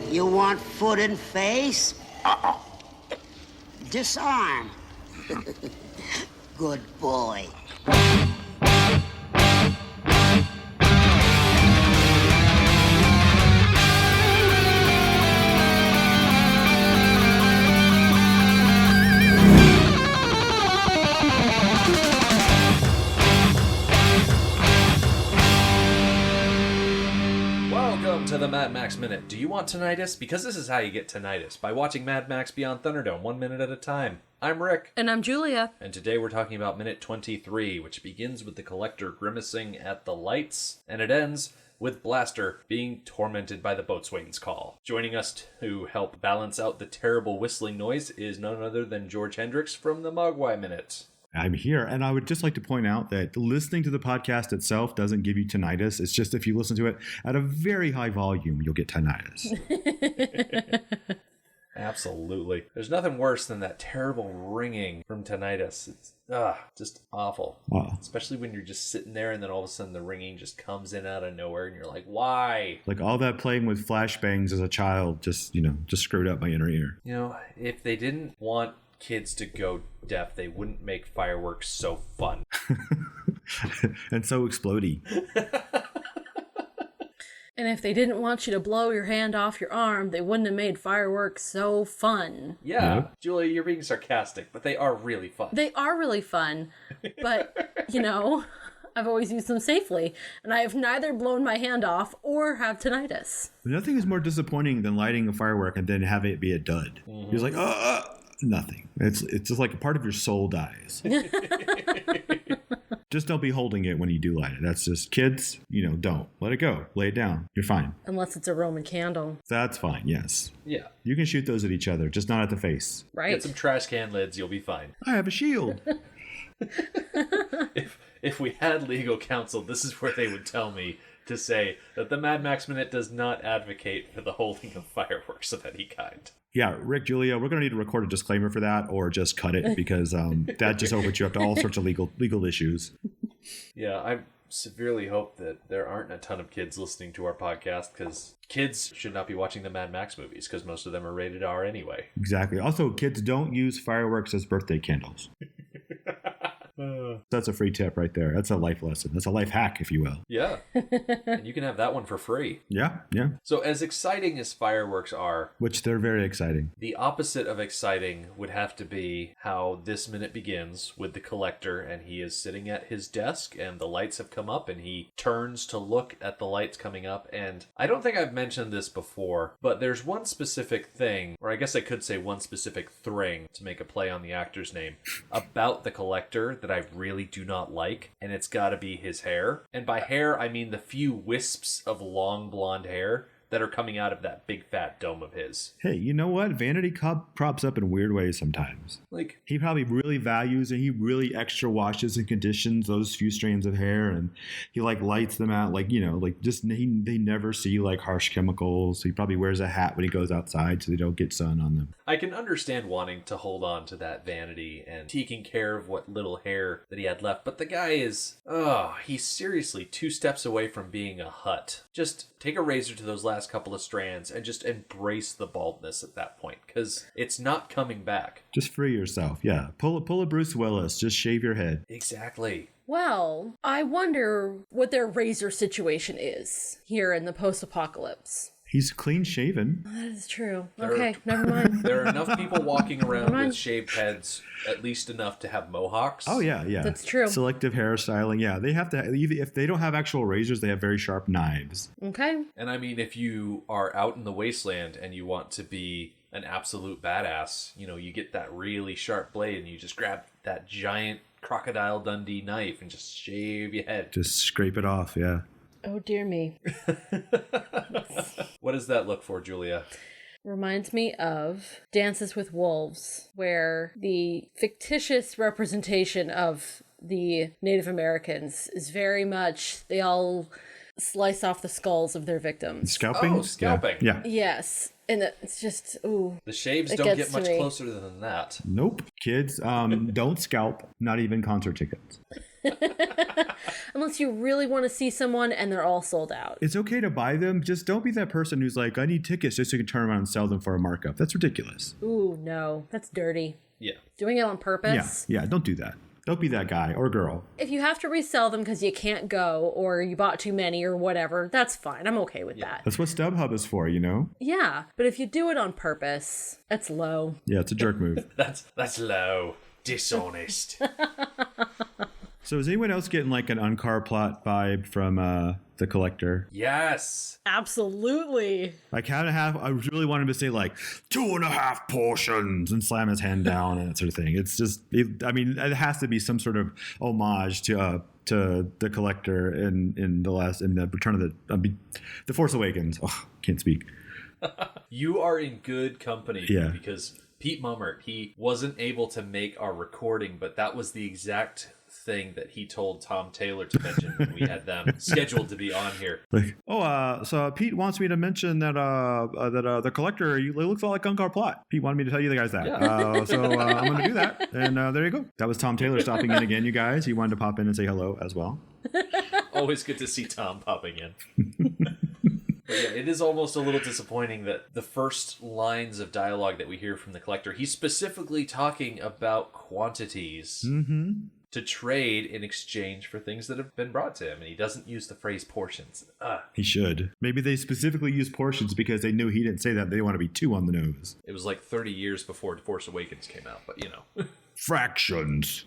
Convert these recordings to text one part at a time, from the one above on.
You want foot and face? Disarm. Good boy. To the Mad Max Minute. Do you want tinnitus? Because this is how you get tinnitus, by watching Mad Max Beyond Thunderdome 1 minute at a time. I'm Rick. And I'm Julia. And today we're talking about minute 23, which begins with the Collector grimacing at the lights, and it ends with Blaster being tormented by the boatswain's call. Joining us to help balance out the terrible whistling noise is none other than George Hendricks from the Mogwai Minute. I'm here, and I would just like to point out that listening to the podcast itself doesn't give you tinnitus. It's just if you listen to it at a very high volume, you'll get tinnitus. Absolutely. There's nothing worse than that terrible ringing from tinnitus. It's just awful. Especially when you're just sitting there and then all of a sudden the ringing just comes in out of nowhere and you're like, why? Like all that playing with flashbangs as a child just screwed up my inner ear. You know, if they didn't want kids to go deaf, they wouldn't make fireworks so fun. And so explodey. And if they didn't want you to blow your hand off your arm, they wouldn't have made fireworks so fun. Yeah, Julia, you're being sarcastic, but they are really fun. They are really fun, but, I've always used them safely, and I have neither blown my hand off or have tinnitus. Nothing is more disappointing than lighting a firework and then having it be a dud. Mm-hmm. You're like, nothing. It's just like a part of your soul dies. Just don't be holding it when you do light it. That's just, kids, don't. Let it go. Lay it down. You're fine. Unless it's a Roman candle. That's fine, yes. Yeah. You can shoot those at each other, just not at the face. Right. Get some trash can lids, you'll be fine. I have a shield. If we had legal counsel, this is where they would tell me to say that the Mad Max Minute does not advocate for the holding of fireworks of any kind. Yeah, Rick, Julia, we're going to need to record a disclaimer for that or just cut it because that just opens you up to all sorts of legal issues. Yeah, I severely hope that there aren't a ton of kids listening to our podcast because kids should not be watching the Mad Max movies because most of them are rated R anyway. Exactly. Also, kids don't use fireworks as birthday candles. That's a free tip right there. That's a life lesson. That's a life hack, if you will. Yeah. And you can have that one for free. Yeah. So as exciting as fireworks are, which they're very exciting, the opposite of exciting would have to be how this minute begins with the Collector, and he is sitting at his desk and the lights have come up and he turns to look at the lights coming up. And I don't think I've mentioned this before, but there's one specific thing, or I guess I could say one specific thing to make a play on the actor's name, about the Collector that I really do not like, and it's gotta be his hair. And by hair, I mean the few wisps of long blonde hair that are coming out of that big fat dome of his. Hey, you know what? Vanity props up in weird ways sometimes. Like, he probably really values and he really extra washes and conditions those few strands of hair, and he lights them out they never see harsh chemicals. He probably wears a hat when he goes outside so they don't get sun on them. I can understand wanting to hold on to that vanity and taking care of what little hair that he had left, but the guy is, he's seriously 2 steps away from being a hut. Just take a razor to those last couple of strands and just embrace the baldness at that point, because it's not coming back. Just free yourself. Yeah. Pull a Bruce Willis. Just shave your head. Exactly. Well, I wonder what their razor situation is here in the post-apocalypse. He's clean shaven. That is true. Okay, never mind. There are enough people walking around with shaved heads, at least enough to have mohawks. Oh, yeah. That's true. Selective hairstyling. Yeah, they have to, if they don't have actual razors, they have very sharp knives. Okay. And I mean, if you are out in the wasteland and you want to be an absolute badass, you get that really sharp blade and you just grab that giant Crocodile Dundee knife and just shave your head. Just scrape it off, yeah. Oh, dear me. What does that look for, Julia? Reminds me of Dances with Wolves, where the fictitious representation of the Native Americans is very much, they all slice off the skulls of their victims. Scalping? Oh, scalping. Yeah. Yes. And it's just, ooh. The shaves don't get much closer than that. Nope. Kids, don't scalp, not even concert tickets. unless you really want to see someone and they're all sold out. It's okay to buy them. Just don't be that person who's like, I need tickets just so you can turn around and sell them for a markup. That's ridiculous. Ooh, no. That's dirty. Yeah. Doing it on purpose? Yeah, don't do that. Don't be that guy or girl. If you have to resell them because you can't go or you bought too many or whatever, that's fine. I'm okay with that. That's what StubHub is for, you know? Yeah, but if you do it on purpose, that's low. Yeah, it's a jerk move. That's low. Dishonest. So is anyone else getting like an Uncar plot vibe from the Collector? Yes. Absolutely. Like I really wanted him to say like 2.5 portions and slam his hand down and that sort of thing. It's just, it has to be some sort of homage to the Collector in the Return of the Force Awakens. Oh, can't speak. You are in good company. Yeah. Because Pete Mummert, he wasn't able to make our recording, but that was the exact thing that he told Tom Taylor to mention when we had them scheduled to be on here. Like, so Pete wants me to mention that the Collector looks a lot like Uncar Plot. Pete wanted me to tell you guys that. Yeah. So I'm going to do that. And there you go. That was Tom Taylor stopping in again, you guys. He wanted to pop in and say hello as well. Always good to see Tom popping in. But yeah, it is almost a little disappointing that the first lines of dialogue that we hear from the Collector, he's specifically talking about quantities to trade in exchange for things that have been brought to him, and he doesn't use the phrase portions. He should. Maybe they specifically use portions because they knew he didn't say that. They want to be too on the nose. It was like 30 years before Force Awakens came out, but you know. Fractions.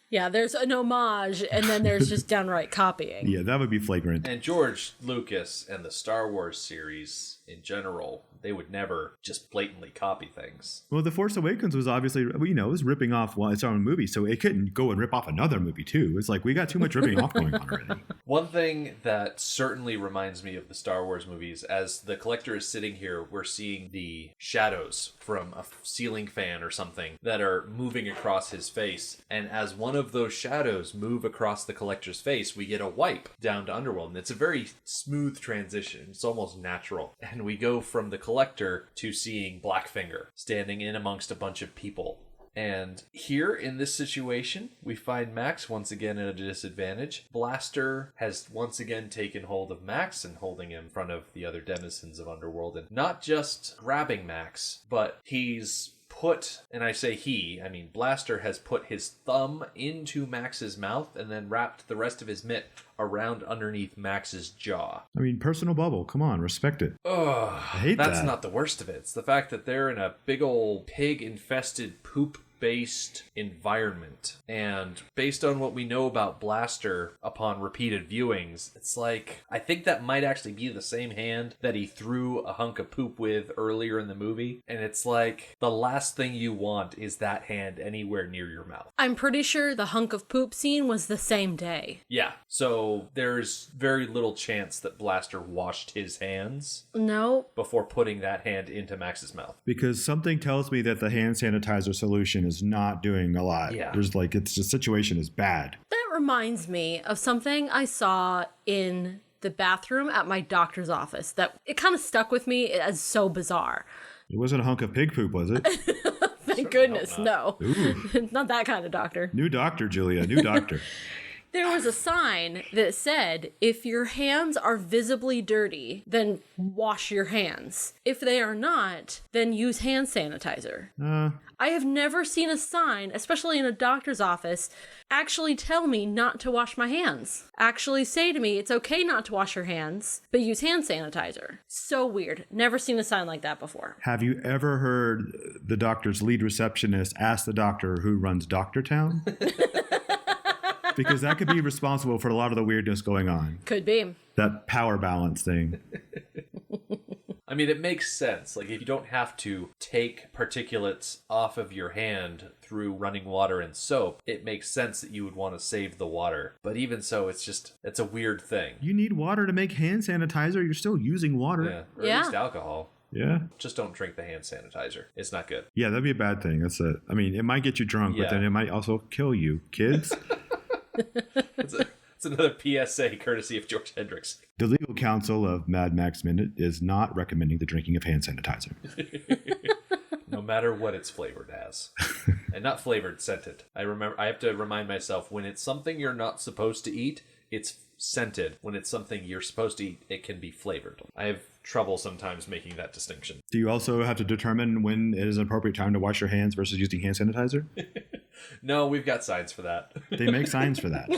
Yeah, there's an homage, and then there's just downright copying. Yeah, that would be flagrant. And George Lucas and the Star Wars series in general, they would never just blatantly copy things. Well, The Force Awakens was obviously, it was ripping off its own movie, so it couldn't go and rip off another movie, too. It's like, we got too much ripping off going on already. One thing that certainly reminds me of the Star Wars movies, as the Collector is sitting here, we're seeing the shadows from a ceiling fan or something that are moving across his face. And as one of those shadows move across the Collector's face, we get a wipe down to Underworld. And it's a very smooth transition. It's almost natural. And we go from the Collector to seeing Blackfinger standing in amongst a bunch of people. And here in this situation, we find Max once again at a disadvantage. Blaster has once again taken hold of Max and holding him in front of the other denizens of Underworld. And not just grabbing Max, but he's put, and I say he, I mean Blaster has put his thumb into Max's mouth and then wrapped the rest of his mitt around underneath Max's jaw. I mean, personal bubble. Come on, respect it. Ugh, I hate that. That's not the worst of it. It's the fact that they're in a big old pig-infested poop-based environment. And based on what we know about Blaster upon repeated viewings, it's like, I think that might actually be the same hand that he threw a hunk of poop with earlier in the movie. And it's like, the last thing you want is that hand anywhere near your mouth. I'm pretty sure the hunk of poop scene was the same day. Yeah, so there's very little chance that Blaster washed his hands No. before putting that hand into Max's mouth. Because something tells me that the hand sanitizer solution is not doing a lot. Yeah. There's like, it's the situation is bad. That reminds me of something I saw in the bathroom at my doctor's office that it kind of stuck with me as so bizarre. It wasn't a hunk of pig poop, was it? Thank goodness, no. Ooh. Not that kind of doctor. New doctor, Julia. New doctor. There was a sign that said, if your hands are visibly dirty, then wash your hands. If they are not, then use hand sanitizer. I have never seen a sign, especially in a doctor's office, actually tell me not to wash my hands. Actually say to me, it's okay not to wash your hands, but use hand sanitizer. So weird. Never seen a sign like that before. Have you ever heard the doctor's lead receptionist ask the doctor who runs Doctor Town? Because that could be responsible for a lot of the weirdness going on. Could be. That power balance thing. I mean, it makes sense. Like, if you don't have to take particulates off of your hand through running water and soap, it makes sense that you would want to save the water. But even so, it's a weird thing. You need water to make hand sanitizer. You're still using water. Yeah, or Yeah. at least alcohol. Yeah. Just don't drink the hand sanitizer. It's not good. Yeah, that'd be a bad thing. That's it. I mean, it might get you drunk, Yeah. but then it might also kill you. Kids? It's another PSA courtesy of George Hendricks. The legal counsel of Mad Max Minute is not recommending the drinking of hand sanitizer. No matter what it's flavored as. And not flavored, scented. I have to remind myself, when it's something you're not supposed to eat, it's scented. When it's something you're supposed to eat, it can be flavored. I have trouble sometimes making that distinction. Do you also have to determine when it is an appropriate time to wash your hands versus using hand sanitizer? No, we've got signs for that. They make signs for that.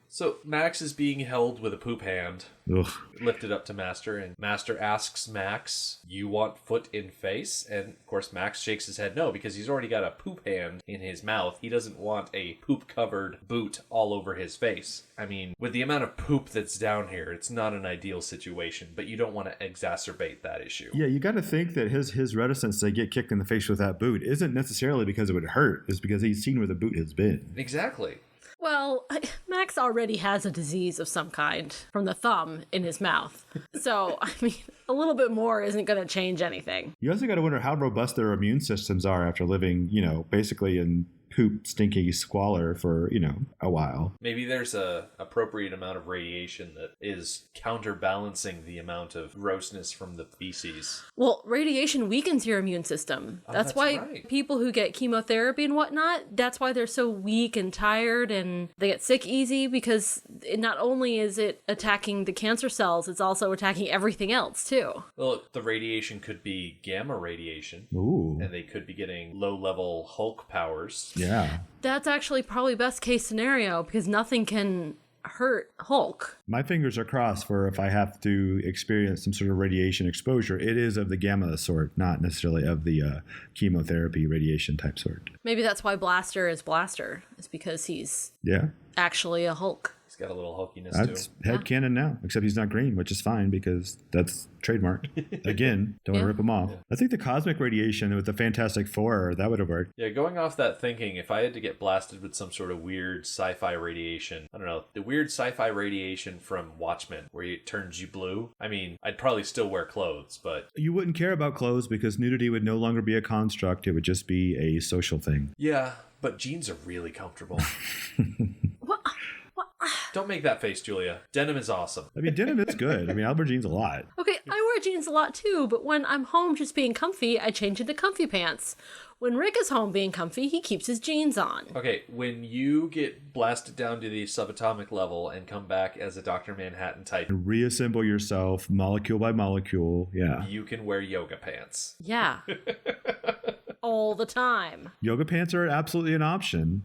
So Max is being held with a poop hand, Ugh. lifted up to Master, and Master asks Max, "You want foot in face?" And of course Max shakes his head no, because he's already got a poop hand in his mouth. He doesn't want a poop-covered boot all over his face. I mean, with the amount of poop that's down here, it's not an ideal situation, but you don't want to exacerbate that issue. Yeah, you got to think that his reticence to get kicked in the face with that boot isn't necessarily because it would hurt. It's because he's seen where the boot has been. Exactly. Well, Max already has a disease of some kind from the thumb in his mouth. So, I mean, a little bit more isn't going to change anything. You also got to wonder how robust their immune systems are after living, basically in poop, stinky squalor for, a while. Maybe there's a appropriate amount of radiation that is counterbalancing the amount of grossness from the feces. Well, radiation weakens your immune system. That's why right. people who get chemotherapy and whatnot, that's why they're so weak and tired and they get sick easy, because not only is it attacking the cancer cells, it's also attacking everything else too. Well, the radiation could be gamma radiation. Ooh. And they could be getting low-level Hulk powers. Yeah. That's actually probably best case scenario, because nothing can hurt Hulk. My fingers are crossed for if I have to experience some sort of radiation exposure, it is of the gamma sort, not necessarily of the chemotherapy radiation type sort. Maybe that's why Blaster is Blaster. It's because he's actually a Hulk. He's got a little hulkiness That's too. headcanon now, except he's not green, which is fine because that's trademarked. Again, don't want to rip him off. I think the cosmic radiation with the Fantastic Four, that would have worked. Yeah, going off that thinking, if I had to get blasted with some sort of weird sci-fi radiation, I don't know, the weird sci-fi radiation from Watchmen, where it turns you blue, I mean, I'd probably still wear clothes, but... You wouldn't care about clothes because nudity would no longer be a construct. It would just be a social thing. Yeah, but jeans are really comfortable. What? Don't make that face, Julia. Denim is awesome. I mean, denim is good. I mean, I wear jeans a lot. Okay, I wear jeans a lot too, but when I'm home just being comfy, I change into comfy pants. When Rick is home being comfy, he keeps his jeans on. Okay, when you get blasted down to the subatomic level and come back as a Dr. Manhattan type, Reassemble yourself molecule by molecule. Yeah. you can wear yoga pants. Yeah. All the time. Yoga pants are absolutely an option.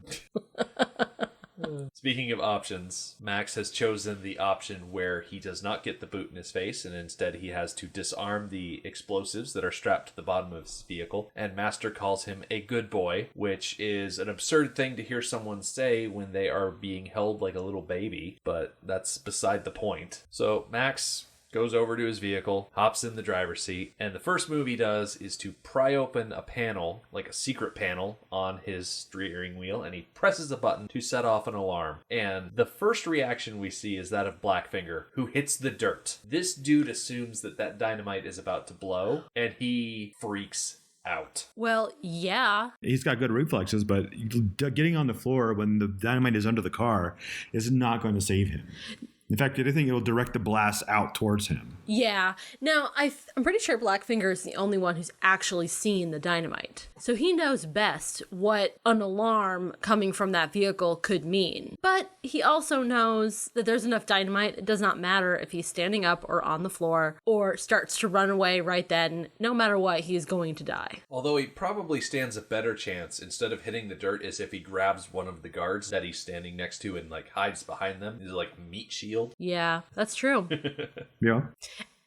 Speaking of options, Max has chosen the option where he does not get the boot in his face, and instead he has to disarm the explosives that are strapped to the bottom of his vehicle, and Master calls him a good boy, which is an absurd thing to hear someone say when they are being held like a little baby, but that's beside the point. So Max goes over to his vehicle, hops in the driver's seat, and the first move he does is to pry open a panel, like a secret panel, on his steering wheel, and he presses a button to set off an alarm. And the first reaction we see is that of Blackfinger, who hits the dirt. This dude assumes that that dynamite is about to blow, and he freaks out. Well, yeah. He's got good reflexes, but getting on the floor when the dynamite is under the car is not going to save him. In fact, I think it'll direct the blast out towards him. Yeah. Now, I'm pretty sure Blackfinger is the only one who's actually seen the dynamite. So he knows best what an alarm coming from that vehicle could mean. But he also knows that there's enough dynamite. It does not matter if he's standing up or on the floor or starts to run away right then. No matter what, he is going to die. Although he probably stands a better chance, instead of hitting the dirt, is if he grabs one of the guards that he's standing next to and like hides behind them. He's like meat shield. Yeah, that's true. Yeah.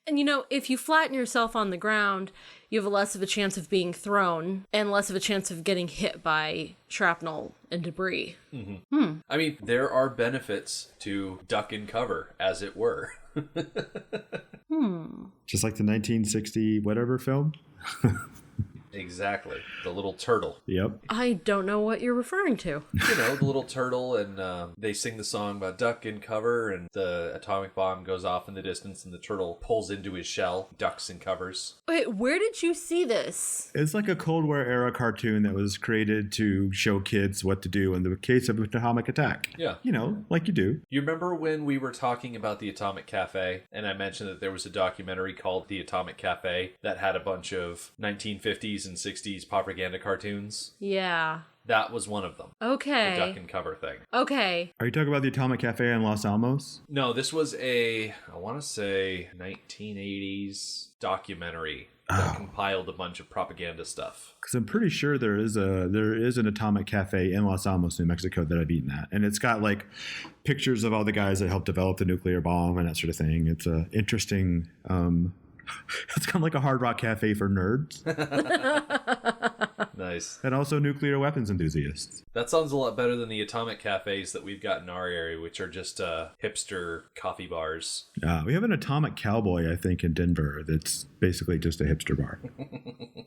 And if you flatten yourself on the ground, you have less of a chance of being thrown and less of a chance of getting hit by shrapnel and debris. I mean, there are benefits to duck and cover, as it were. Just like the 1960 whatever film. Exactly. The little turtle. Yep. I don't know what you're referring to. You know, the little turtle, and they sing the song about duck and cover, and the atomic bomb goes off in the distance, and the turtle pulls into his shell, ducks and covers. Wait, where did you see this? It's like a Cold War era cartoon that was created to show kids what to do in the case of an atomic attack. Yeah. You know, like you do. You remember when we were talking about the Atomic Cafe, and I mentioned that there was a documentary called The Atomic Cafe that had a bunch of 1950s and 60s propaganda cartoons? Yeah. That was one of them. Okay. The duck and cover thing. Okay. Are you talking about the Atomic Cafe in Los Alamos? No, this was I want to say 1980s documentary that compiled a bunch of propaganda stuff. Because I'm pretty sure there is an Atomic Cafe in Los Alamos, New Mexico that I've eaten at. And it's got like pictures of all the guys that helped develop the nuclear bomb and that sort of thing. It's a interesting, it's kind of like a Hard Rock Cafe for nerds. Nice. And also nuclear weapons enthusiasts. That sounds a lot better than the Atomic Cafes that we've got in our area, which are just hipster coffee bars. We have an Atomic Cowboy, I think, in Denver that's basically just a hipster bar.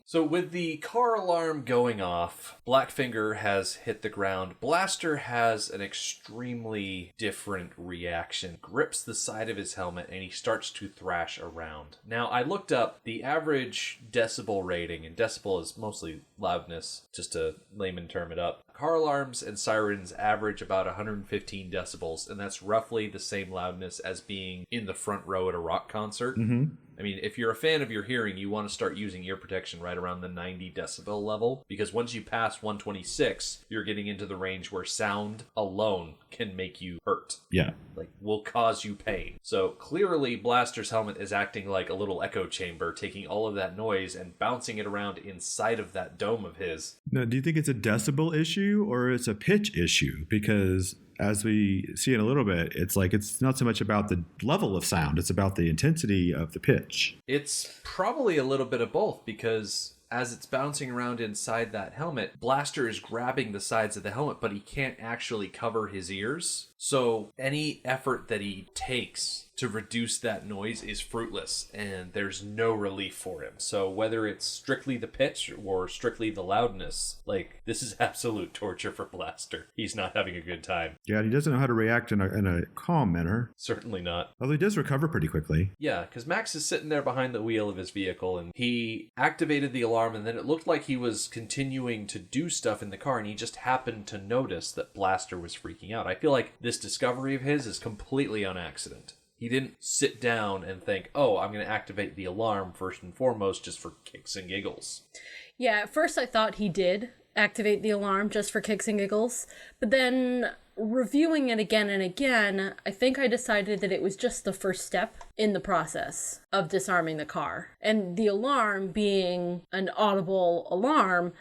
So with the car alarm going off, Blackfinger has hit the ground. Blaster has an extremely different reaction. Grips the side of his helmet and he starts to thrash around. Now, I looked up the average decibel rating, and decibel is mostly loudness, just to layman term it up. Car alarms and sirens average about 115 decibels, and that's roughly the same loudness as being in the front row at a rock concert. Mm-hmm. I mean, if you're a fan of your hearing, you want to start using ear protection right around the 90 decibel level, because once you pass 126, you're getting into the range where sound alone can make you hurt. Yeah. Like, will cause you pain. So clearly, Blaster's helmet is acting like a little echo chamber, taking all of that noise and bouncing it around inside of that dome of his. Now, do you think it's a decibel issue or it's a pitch issue? Because as we see in a little bit, it's like it's not so much about the level of sound, it's about the intensity of the pitch. It's probably a little bit of both, because as it's bouncing around inside that helmet, Blaster is grabbing the sides of the helmet, but he can't actually cover his ears. So any effort that he takes to reduce that noise is fruitless, and there's no relief for him. So whether it's strictly the pitch or strictly the loudness, like, this is absolute torture for Blaster. He's not having a good time. Yeah, and he doesn't know how to react in a calm manner. Certainly not. Although he does recover pretty quickly. Yeah, because Max is sitting there behind the wheel of his vehicle, and he activated the alarm, and then it looked like he was continuing to do stuff in the car, and he just happened to notice that Blaster was freaking out. I feel like this discovery of his is completely on accident. He didn't sit down and think, oh, I'm going to activate the alarm first and foremost just for kicks and giggles. Yeah, at first I thought he did activate the alarm just for kicks and giggles, but then reviewing it again and again, I think I decided that it was just the first step in the process of disarming the car. And the alarm, being an audible alarm,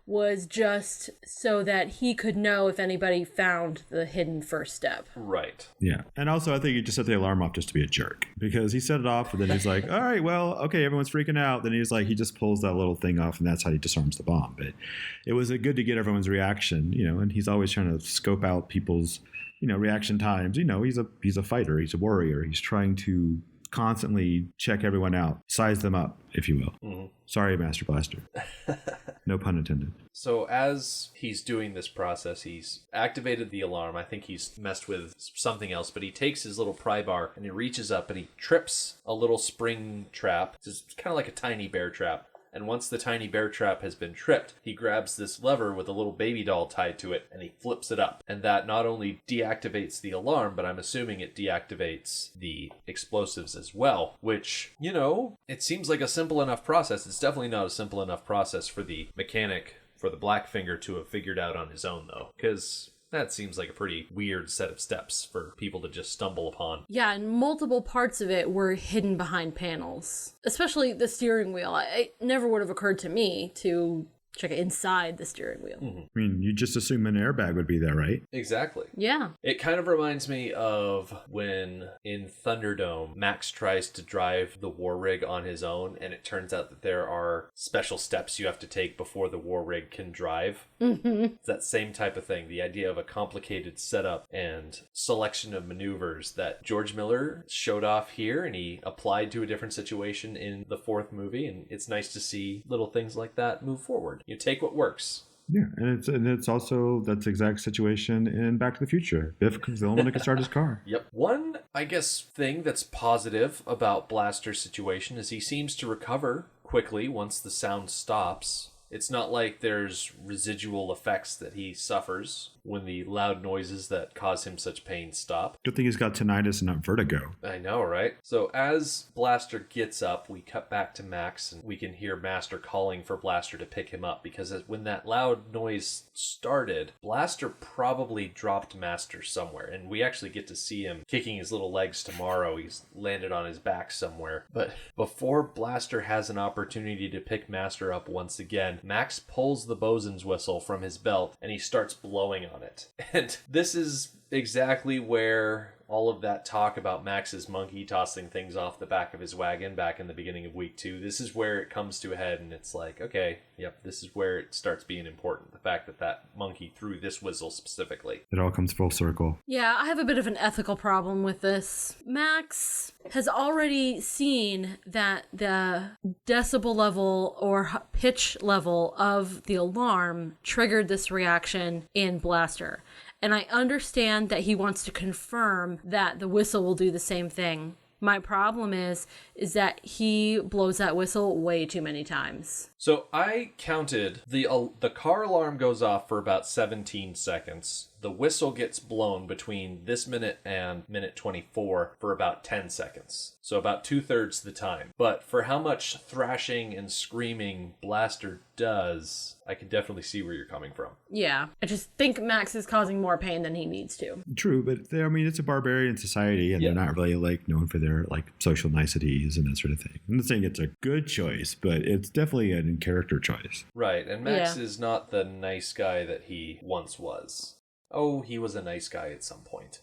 was just so that he could know if anybody found the hidden first step. Right. Yeah. And also, I think he just set the alarm off just to be a jerk, because he set it off and then he's like, all right, well, okay, everyone's freaking out. Then he's like, he just pulls that little thing off and that's how he disarms the bomb. But it was good to get everyone's reaction, and he's always trying to scope out people's, reaction times. He's a fighter. He's a warrior. He's trying to constantly check everyone out, size them up, if you will. Mm-hmm. Sorry, Master Blaster. No pun intended. So as he's doing this process, he's activated the alarm. I think he's messed with something else, but he takes his little pry bar and he reaches up and he trips a little spring trap. It's kind of like a tiny bear trap. And once the tiny bear trap has been tripped, he grabs this lever with a little baby doll tied to it, and he flips it up. And that not only deactivates the alarm, but I'm assuming it deactivates the explosives as well, which, it seems like a simple enough process. It's definitely not a simple enough process for the mechanic, for the Blackfinger to have figured out on his own, though, because that seems like a pretty weird set of steps for people to just stumble upon. Yeah, and multiple parts of it were hidden behind panels. Especially the steering wheel. It never would have occurred to me to Check it inside the steering wheel. Mm-hmm. I mean, you just assume an airbag would be there, right? Exactly. Yeah. It kind of reminds me of when in Thunderdome, Max tries to drive the war rig on his own, and it turns out that there are special steps you have to take before the war rig can drive. Mm-hmm. It's that same type of thing, the idea of a complicated setup and selection of maneuvers that George Miller showed off here, and he applied to a different situation in the fourth movie, and it's nice to see little things like that move forward. You take what works. Yeah, and it's also that's the exact situation in Back to the Future. Biff comes the only one that can start his car. Yep. One, I guess, thing that's positive about Blaster's situation is he seems to recover quickly once the sound stops. It's not like there's residual effects that he suffers when the loud noises that cause him such pain stop. Good thing he's got tinnitus and not vertigo. I know, right? So as Blaster gets up, we cut back to Max and we can hear Master calling for Blaster to pick him up because when that loud noise started, Blaster probably dropped Master somewhere, and we actually get to see him kicking his little legs tomorrow. He's landed on his back somewhere. But before Blaster has an opportunity to pick Master up once again, Max pulls the bosun's whistle from his belt and he starts blowing on it. And this is exactly where all of that talk about Max's monkey tossing things off the back of his wagon back in the beginning of week 2, this is where it comes to a head, and it's like, okay, yep, this is where it starts being important. The fact that that monkey threw this whistle specifically. It all comes full circle. Yeah, I have a bit of an ethical problem with this. Max has already seen that the decibel level or pitch level of the alarm triggered this reaction in Blaster. And I understand that he wants to confirm that the whistle will do the same thing. My problem is that he blows that whistle way too many times. So I counted the car alarm goes off for about 17 seconds. The whistle gets blown between this minute and minute 24 for about 10 seconds. So about 2/3 the time. But for how much thrashing and screaming Blaster does, I can definitely see where you're coming from. Yeah, I just think Max is causing more pain than he needs to. True, but I mean, it's a barbarian society, and they're not really like known for their like social niceties and that sort of thing. I'm not saying it's a good choice, but it's definitely an in-character choice. Right, and Max is not the nice guy that he once was. Oh, he was a nice guy at some point.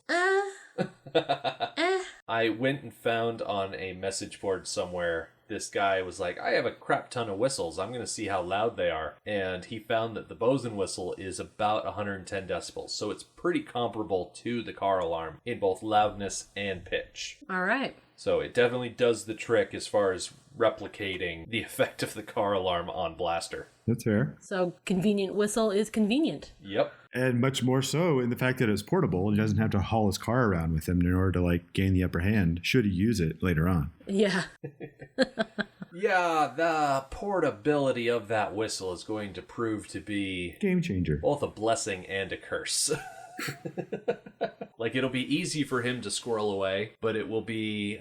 I went and found on a message board somewhere, this guy was like, I have a crap ton of whistles. I'm going to see how loud they are. And he found that the bosun whistle is about 110 decibels. So it's pretty comparable to the car alarm in both loudness and pitch. All right. So it definitely does the trick as far as replicating the effect of the car alarm on Blaster. That's fair. So convenient whistle is convenient. Yep. And much more so in the fact that it's portable. He doesn't have to haul his car around with him in order to like gain the upper hand should he use it later on. Yeah. Yeah, the portability of that whistle is going to prove to be Game changer. both a blessing and a curse. Like, it'll be easy for him to squirrel away, but it will be,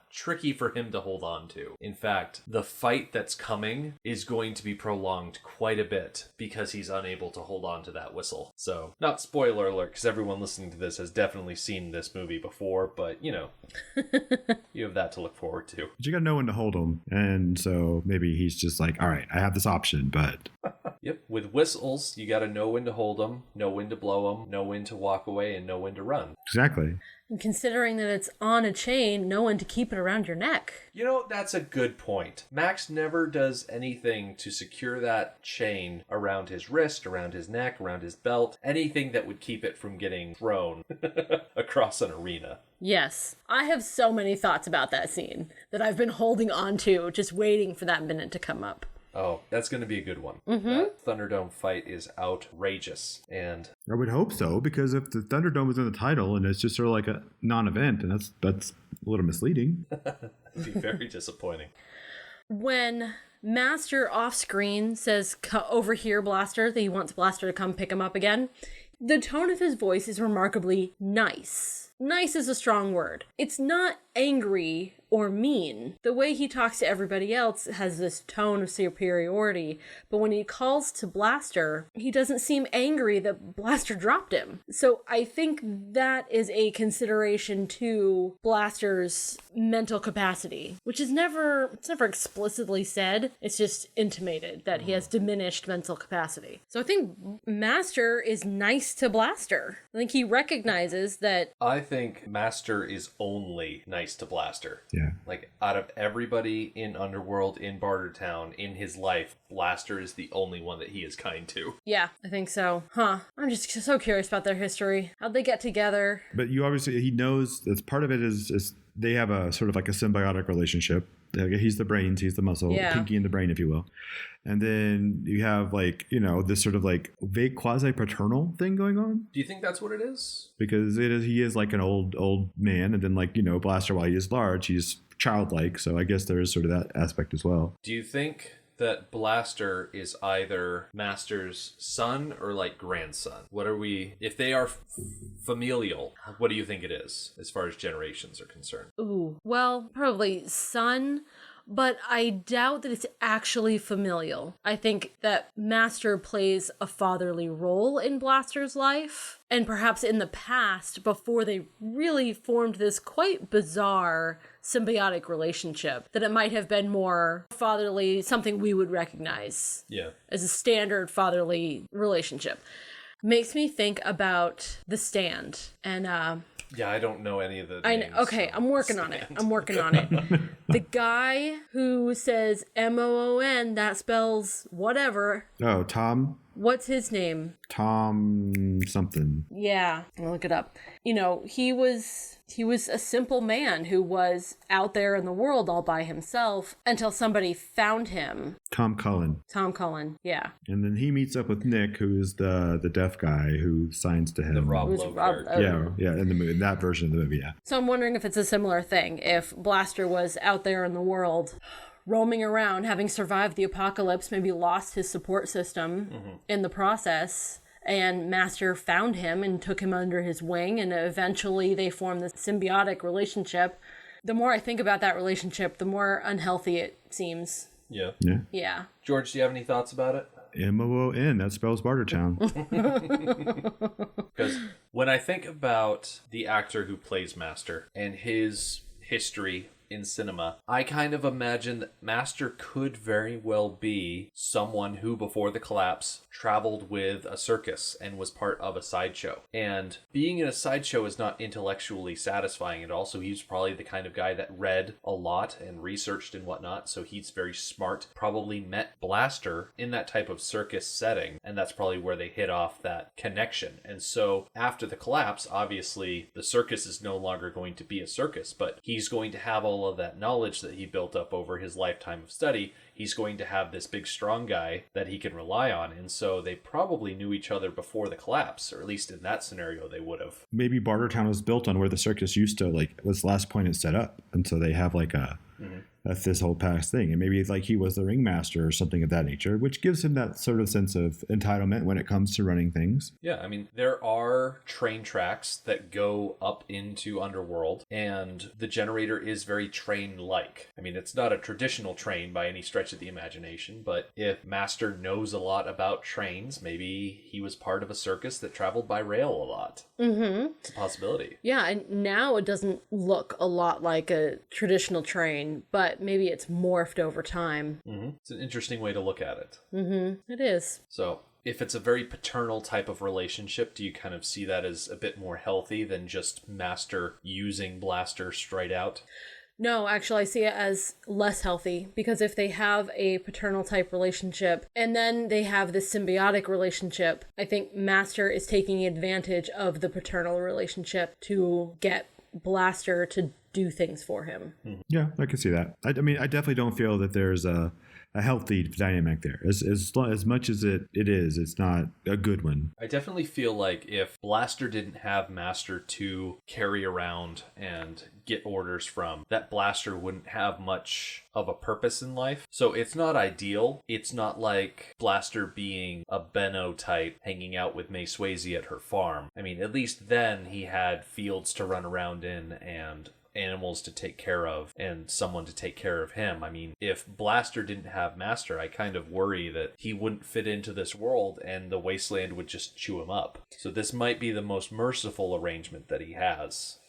tricky for him to hold on to. In fact, the fight that's coming is going to be prolonged quite a bit because he's unable to hold on to that whistle. So, not spoiler alert, because everyone listening to this has definitely seen this movie before, but, you know, you have that to look forward to. But you gotta know when to hold him. And so maybe he's just like, all right, I have this option, but... Yep, with whistles, you gotta know when to hold them, know when to blow them, know when to walk away, and know when to run. Exactly. And considering that it's on a chain, no one to keep it around your neck. You know, that's a good point. Max never does anything to secure that chain around his wrist, around his neck, around his belt, anything that would keep it from getting thrown across an arena. Yes. I have so many thoughts about that scene that I've been holding on to, just waiting for that minute to come up. Oh, that's going to be a good one. Mm-hmm. That Thunderdome fight is outrageous. And I would hope so, because if the Thunderdome was in the title and it's just sort of like a non-event, and that's a little misleading. it'd be very disappointing. When Master off-screen says, over here, Blaster, that he wants Blaster to come pick him up again, the tone of his voice is remarkably nice. Nice is a strong word. It's not angry or mean. The way he talks to everybody else has this tone of superiority, but when he calls to Blaster, he doesn't seem angry that Blaster dropped him. So I think that is a consideration to Blaster's mental capacity, which is never explicitly said. It's just intimated that he has diminished mental capacity. So I think Master is nice to Blaster. I think he recognizes that. I think Master is only nice to Blaster. Yeah. Like, out of everybody in Underworld, in Bartertown, in his life, Blaster is the only one that he is kind to. Yeah, I think so. Huh. I'm just so curious about their history. How'd they get together? But you obviously, he knows that part of it is they have a sort of like a symbiotic relationship. He's the brains, he's the muscle, Pinky in the brain, if you will. And then you have this sort of like vague quasi-paternal thing going on. Do you think that's what it is? Because he is like an old man, and then Blaster, while he is large, he's childlike. So I guess there is sort of that aspect as well. Do you think that Blaster is either Master's son or like grandson? If they are familial, what do you think it is as far as generations are concerned? Ooh, well, probably son, but I doubt that it's actually familial. I think that Master plays a fatherly role in Blaster's life, and perhaps in the past, before they really formed this quite bizarre symbiotic relationship, that it might have been more fatherly, something we would recognize as a standard fatherly relationship. Makes me think about The Stand. And yeah, I don't know any of the names. Okay, I'm working on it. The guy who says M-O-O-N, that spells whatever. Oh, Tom? What's his name? Tom something. Yeah, I'll look it up. He was a simple man who was out there in the world all by himself until somebody found him. Tom Cullen, yeah. And then he meets up with Nick, who's the deaf guy who signs to him. The Rob Lowe character. Yeah, in the movie, in that version of the movie, yeah. So I'm wondering if it's a similar thing. If Blaster was out there in the world, roaming around, having survived the apocalypse, maybe lost his support system in the process, and Master found him and took him under his wing, and eventually they formed this symbiotic relationship. The more I think about that relationship, the more unhealthy it seems. Yeah. George, do you have any thoughts about it? M-O-O-N, that spells Bartertown. Because when I think about the actor who plays Master and his history in cinema, I kind of imagine that Master could very well be someone who, before the collapse, traveled with a circus and was part of a sideshow. And being in a sideshow is not intellectually satisfying at all, so he's probably the kind of guy that read a lot and researched and whatnot, so he's very smart. Probably met Blaster in that type of circus setting, and that's probably where they hit off that connection. And so after the collapse, obviously the circus is no longer going to be a circus, but he's going to have all of that knowledge that he built up over his lifetime of study. He's going to have this big strong guy that he can rely on, and so they probably knew each other before the collapse, or at least in that scenario they would have. Maybe Bartertown was built on where the circus used to, was the last point it's set up, and so they have that's this whole past thing, and maybe he was the ringmaster or something of that nature, which gives him that sort of sense of entitlement when it comes to running things. Yeah, I mean, there are train tracks that go up into Underworld, and the generator is very train-like. I mean, it's not a traditional train by any stretch of the imagination, but if Master knows a lot about trains, maybe he was part of a circus that traveled by rail a lot. It's a possibility. Yeah, and now it doesn't look a lot like a traditional train, but maybe it's morphed over time. It's an interesting way to look at it. It is. So if it's a very paternal type of relationship, do you kind of see that as a bit more healthy than just Master using Blaster straight out? No, actually, I see it as less healthy, because if they have a paternal type relationship and then they have this symbiotic relationship, I think Master is taking advantage of the paternal relationship to get Blaster to do things for him. Yeah, I can see that. I mean, I definitely don't feel that there's a healthy dynamic there. As much as it is, it's not a good one. I definitely feel like if Blaster didn't have Master to carry around and get orders from, that Blaster wouldn't have much of a purpose in life. So it's not ideal. It's not like Blaster being a Benno type hanging out with May Swayze at her farm. I mean, at least then he had fields to run around in and animals to take care of and someone to take care of him. I mean, if Blaster didn't have Master, I kind of worry that he wouldn't fit into this world and the wasteland would just chew him up. So this might be the most merciful arrangement that he has.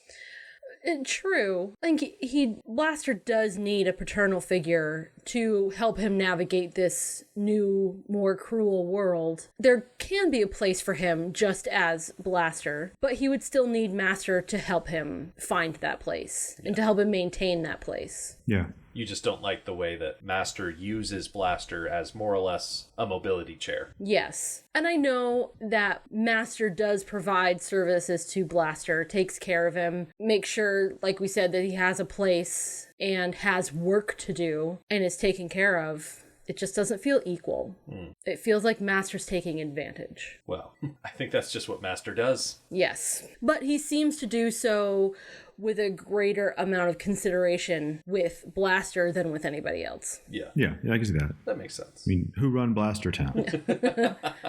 True. I think Blaster does need a paternal figure to help him navigate this new, more cruel world. There can be a place for him just as Blaster, but he would still need Master to help him find that place and to help him maintain that place. Yeah. You just don't like the way that Master uses Blaster as more or less a mobility chair. Yes. And I know that Master does provide services to Blaster, takes care of him, makes sure, like we said, that he has a place and has work to do and is taken care of. It just doesn't feel equal. It feels like Master's taking advantage. Well, I think that's just what Master does. Yes. But he seems to do so with a greater amount of consideration with Blaster than with anybody else. Yeah. Yeah, I can see that. That makes sense. I mean, who run Blaster Town?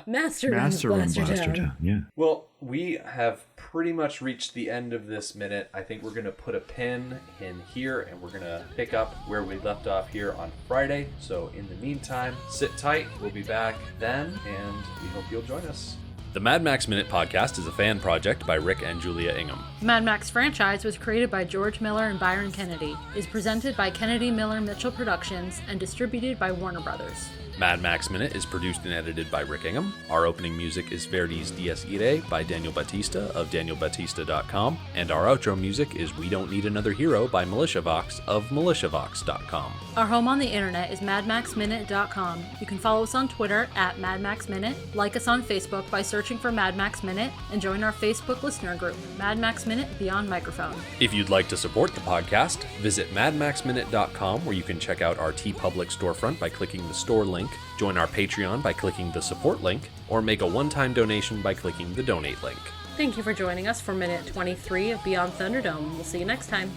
Master runs Blaster Town. Yeah. Well, we have pretty much reached the end of this minute. I think we're going to put a pin in here and we're going to pick up where we left off here on Friday. So in the meantime, sit tight. We'll be back then and we hope you'll join us. The Mad Max Minute podcast is a fan project by Rick and Julia Ingham. The Mad Max franchise was created by George Miller and Byron Kennedy, is presented by Kennedy Miller Mitchell Productions, and distributed by Warner Brothers. Mad Max Minute is produced and edited by Rick Ingham. Our opening music is Verdi's Dies Irae by Daniel Batista of danielbatista.com, and our outro music is We Don't Need Another Hero by MilitiaVox of militiavox.com. Our home on the internet is madmaxminute.com. You can follow us on Twitter at madmaxminute, like us on Facebook by searching for Mad Max Minute, and join our Facebook listener group, Mad Max Minute Beyond Microphone. If you'd like to support the podcast, visit madmaxminute.com where you can check out our TeePublic storefront by clicking the store link, join our Patreon by clicking the support link, or make a one-time donation by clicking the donate link. Thank you for joining us for minute 23 of Beyond Thunderdome. We'll see you next time.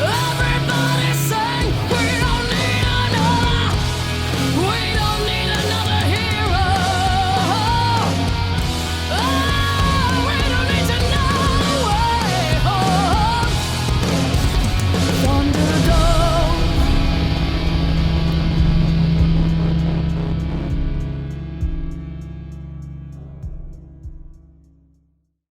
Every